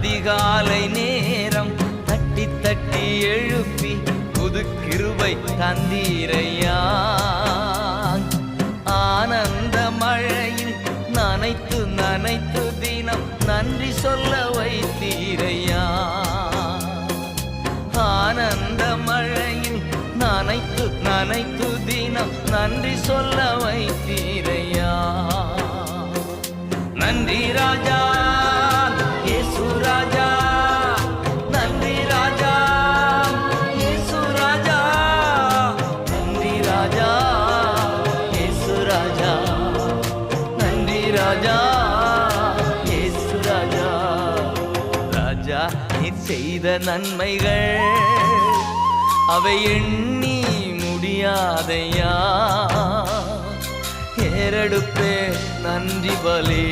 அதிகாலை நேரம் தட்டி தட்டி எழுப்பி புது கிருபை தந்தீரையா. ஆனந்த மழையில் நனைத்து நனைத்து தினம் நன்றி சொல்ல வைத்தீரையா. ஆனந்த மழையில் நனைத்து நனைத்து தினம் நன்றி சொல்ல வைத்தீரையா. நன்றி ராஜா இயேசு ராஜா, நன்றி ராஜா இயேசு ராஜா, நன்றி ராஜா இயேசு ராஜா, நன்றி ராஜா இயேசு ராஜா. ராஜா நீர் செய்த நன்மைகள் அவை எண்ணி முடியாதையா. ஏறெடுப்பே நன்றி பலே.